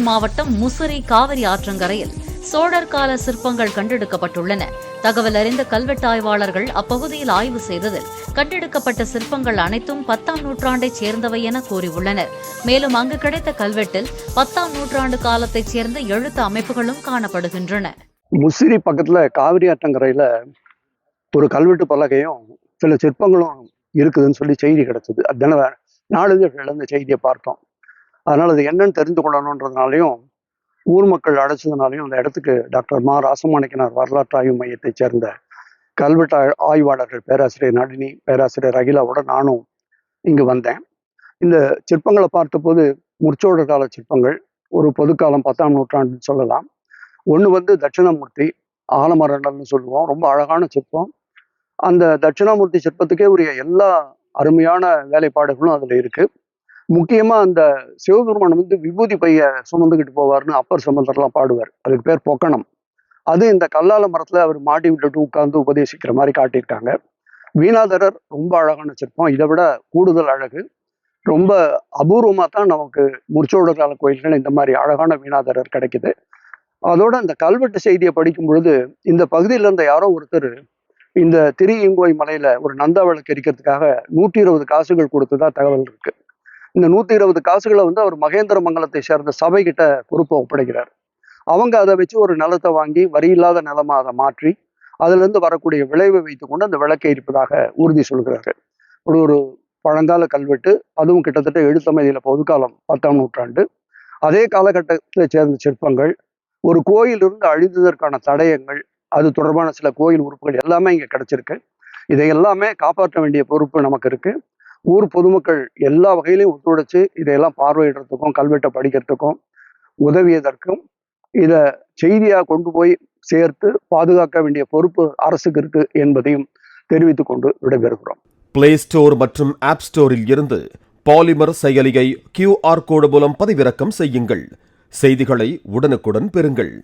மாவட்டம் முசிறி காவிரி ஆற்றங்கரையில் சோழர் கால சிற்பங்கள் கண்டெடுக்கப்பட்டுள்ளன. தகவல் அறிந்த கல்வெட்டு ஆய்வாளர்கள் அப்பகுதியில் ஆய்வு செய்ததில் கண்டெடுக்கப்பட்ட சிற்பங்கள் அனைத்தும் 10ஆம் நூற்றாண்டைச் சேர்ந்தவை என கூறியுள்ளனர். மேலும் அங்கு கிடைத்த கல்வெட்டில் 10ஆம் நூற்றாண்டு காலத்தைச் சேர்ந்த எழுத்து அமைப்புகளும் காணப்படுகின்றன. முசிறி பக்கத்துல காவிரி ஆற்றங்கரையில ஒரு கல்வெட்டு பலகையும் சில சிற்பங்களும் இருக்குதுன்னு சொல்லி செய்தி கிடைச்சது. அதனால நாளிதழ்கள் அந்த செய்தியை பார்த்தோம். அதனால அது என்னன்னு தெரிந்து கொள்ளணுன்றதுனாலையும் ஊர் மக்கள் அடைச்சதுனாலையும் அந்த இடத்துக்கு டாக்டர் மா ராசமாணிக்கனார் வரலாற்று ஆய்வு மையத்தைச் சேர்ந்த கல்வெட்டு ஆய்வாளர்கள் பேராசிரியர் நளினி, பேராசிரியர் அகிலாவோட நானும் இங்கு வந்தேன். இந்த சிற்பங்களை பார்த்தபோது முற்சோழர் கால சிற்பங்கள், ஒரு பொதுக்காலம் 10ஆம் நூற்றாண்டுன்னு சொல்லலாம். ஒன்று தட்சிணாமூர்த்தி ஆலமரண்டல்னு சொல்லுவோம், ரொம்ப அழகான சிற்பம். அந்த தட்சிணாமூர்த்தி சிற்பத்துக்கே உரிய எல்லா அருமையான வேலைப்பாடுகளும் அதில் இருக்கு. முக்கியமா அந்த சிவபெருமான் விபூதி பைய சுமந்துக்கிட்டு போவார்னு அப்பர் சம்பந்தர்லாம் பாடுவார். அதுக்கு பேர் பொக்கணம். அது இந்த கல்லால மரத்துல அவர் மாட்டி விட்டுட்டு உட்கார்ந்து உபதேசிக்கிற மாதிரி காட்டியிருக்காங்க. வீணாதரர் ரொம்ப அழகான சிற்பம். இதை விட கூடுதல் அழகு. ரொம்ப அபூர்வமா தான் நமக்கு முற்சோழர் கால கோயில்கள் இந்த மாதிரி அழகான வீணாதரர் கிடைக்குது. அதோட இந்த கல்வெட்டு செய்தியை படிக்கும் பொழுது இந்த பகுதியில இருந்த யாரோ ஒருத்தர் இந்த திரியங்கோய் மலையில ஒரு நந்தா விளக்கு எரிக்கிறதுக்காக 120 காசுகள் கொடுத்ததா தகவல் இருக்கு. இந்த 120 காசுகளை அவர் மகேந்திர மங்கலத்தை சேர்ந்த சபை கிட்ட பொறுப்பை ஒப்படைக்கிறார். அவங்க அதை வச்சு ஒரு நிலத்தை வாங்கி வரி இல்லாத நிலமா அதை மாற்றி அதுல இருந்து வரக்கூடிய விளைவை வைத்துக் கொண்டு அந்த விளக்கை இருப்பதாக உறுதி சொல்கிறார்கள். ஒரு பழங்கால கல்வெட்டு, அதுவும் கிட்டத்தட்ட எழுத்தமைதியில பொதுக்காலம் 10ஆம் நூற்றாண்டு. அதே காலகட்டத்தை சேர்ந்த சிற்பங்கள், ஒரு கோயில் இருந்து அழிந்ததற்கான தடயங்கள், அது தொடர்பான சில கோயில் உறுப்புகள் எல்லாமே இங்க கிடைச்சிருக்கு. இதை எல்லாமே காப்பாற்ற வேண்டிய பொறுப்பு நமக்கு இருக்கு. ஊர் பொதுமக்கள் எல்லா வகையிலையும் ஒத்துழைச்சு இதையெல்லாம் பார்வையிடுறதுக்கும் கல்வெட்டை படிக்கிறதுக்கும் உதவியதற்கும் இதை செய்தியா கொண்டு போய் சேர்த்து பாதுகாக்க வேண்டிய பொறுப்பு அரசுக்கு இருக்கு என்பதையும் தெரிவித்துக் கொண்டு விடைபெறுகிறோம். பிளே ஸ்டோர் மற்றும் ஆப் ஸ்டோரில் இருந்து பாலிமர் செயலியை QR கோடு மூலம் பதிவிறக்கம் செய்யுங்கள். செய்திகளை உடனுக்குடன் பெறுங்கள்.